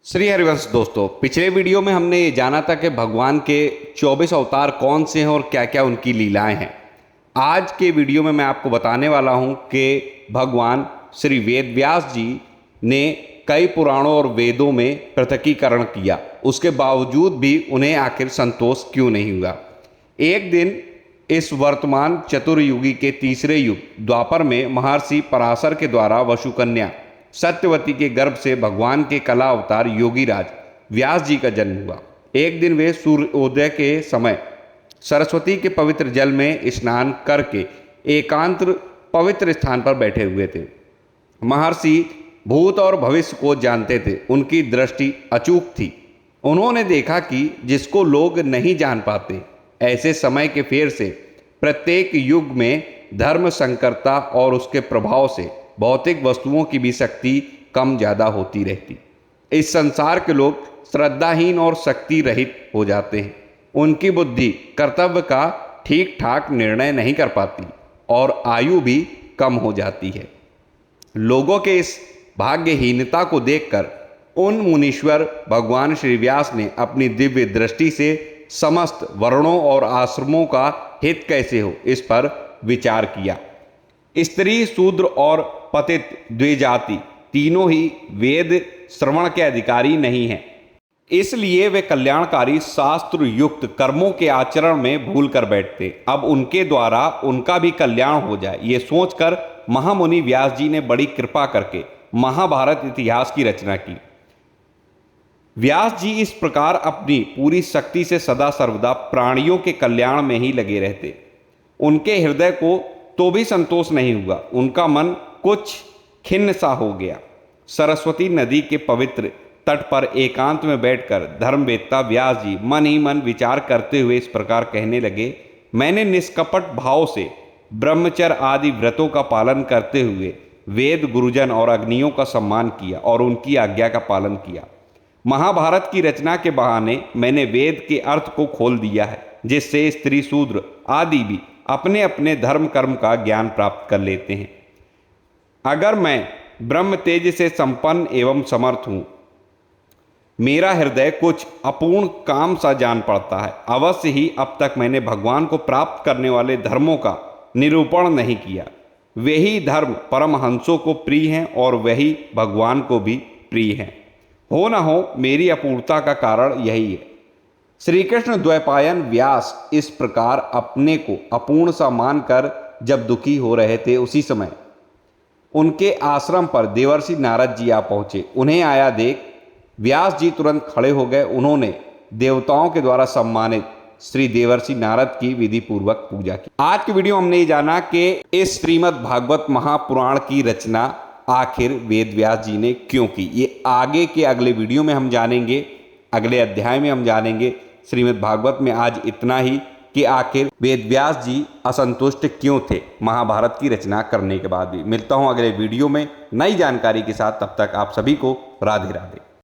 श्री हरिवंश दोस्तों, पिछले वीडियो में हमने ये जाना था कि भगवान के 24 अवतार कौन से हैं और क्या क्या उनकी लीलाएं हैं। आज के वीडियो में मैं आपको बताने वाला हूं कि भगवान श्री वेद व्यास जी ने कई पुराणों और वेदों में पृथकीकरण किया, उसके बावजूद भी उन्हें आखिर संतोष क्यों नहीं हुआ। एक दिन इस वर्तमान चतुर्युगी के तीसरे युग द्वापर में महर्षि पराशर के द्वारा वसुकन्या सत्यवती के गर्भ से भगवान के कला अवतार योगीराज व्यास जी का जन्म हुआ। एक दिन वे सूर्योदय के समय सरस्वती के पवित्र जल में स्नान करके एकांत पवित्र स्थान पर बैठे हुए थे। महर्षि भूत और भविष्य को जानते थे, उनकी दृष्टि अचूक थी। उन्होंने देखा कि जिसको लोग नहीं जान पाते, ऐसे समय के फेर से प्रत्येक युग में धर्म संकरता और उसके प्रभाव से भौतिक वस्तुओं की भी शक्ति कम ज़्यादा होती रहती। इस संसार के लोग श्रद्धाहीन और शक्ति रहित हो जाते हैं। उनकी बुद्धि कर्तव्य का ठीक ठाक निर्णय नहीं कर पाती और आयु भी कम हो जाती है। लोगों के इस भाग्यहीनता को देखकर उन मुनीश्वर भगवान श्री व्यास ने अपनी दिव्य दृष्टि से समस्त वर्णों और आश्रमों का हित कैसे हो, इस पर विचार किया। स्त्री, शूद्र और पतित द्विजाति तीनों ही वेद श्रवण के अधिकारी नहीं हैं, इसलिए वे कल्याणकारी शास्त्र युक्त कर्मों के आचरण में भूल कर बैठते। अब उनके द्वारा उनका भी कल्याण हो जाए, ये सोचकर महामुनि व्यास जी ने बड़ी कृपा करके महाभारत इतिहास की रचना की। व्यास जी इस प्रकार अपनी पूरी शक्ति से सदा सर्वदा प्राणियों के कल्याण में ही लगे रहते। उनके हृदय को तो भी संतोष नहीं हुआ, उनका मन कुछ खिन्न सा हो गया। सरस्वती नदी के पवित्र तट पर एकांत में बैठकर धर्मवेत्ता व्यास जी मन ही मन विचार करते हुए इस प्रकार कहने लगे, मैंने निष्कपट भाव से ब्रह्मचर्य आदि व्रतों का पालन करते हुए वेद, गुरुजन और अग्नियों का सम्मान किया और उनकी आज्ञा का पालन किया। महाभारत की रचना के बहाने मैंने वेद के अर्थ को खोल दिया है, जिससे स्त्री, शूद्र आदि भी अपने अपने धर्म कर्म का ज्ञान प्राप्त कर लेते हैं। अगर मैं ब्रह्म तेज से संपन्न एवं समर्थ हूँ, मेरा हृदय कुछ अपूर्ण काम सा जान पड़ता है। अवश्य ही अब तक मैंने भगवान को प्राप्त करने वाले धर्मों का निरूपण नहीं किया। वही धर्म परमहंसों को प्रिय हैं और वही भगवान को भी प्रिय हैं। हो न हो, मेरी अपूर्णता का कारण यही है। श्री कृष्ण द्वैपायन व्यास इस प्रकार अपने को अपूर्ण सा मानकर जब दुखी हो रहे थे, उसी समय उनके आश्रम पर देवर्षि नारद जी आ पहुंचे। उन्हें आया देख व्यास जी तुरंत खड़े हो गए। उन्होंने देवताओं के द्वारा सम्मानित श्री देवर्षि नारद की विधि पूर्वक पूजा की। आज की वीडियो हमने ये जाना कि इस श्रीमद् भागवत महापुराण की रचना आखिर वेद व्यास जी ने क्यों की। ये आगे के अगले वीडियो में हम जानेंगे, अगले अध्याय में हम जानेंगे। श्रीमद् भागवत में आज इतना ही कि आखिर वेद व्यास जी असंतुष्ट क्यों थे महाभारत की रचना करने के बाद भी। मिलता हूं अगले वीडियो में नई जानकारी के साथ, तब तक आप सभी को राधे राधे।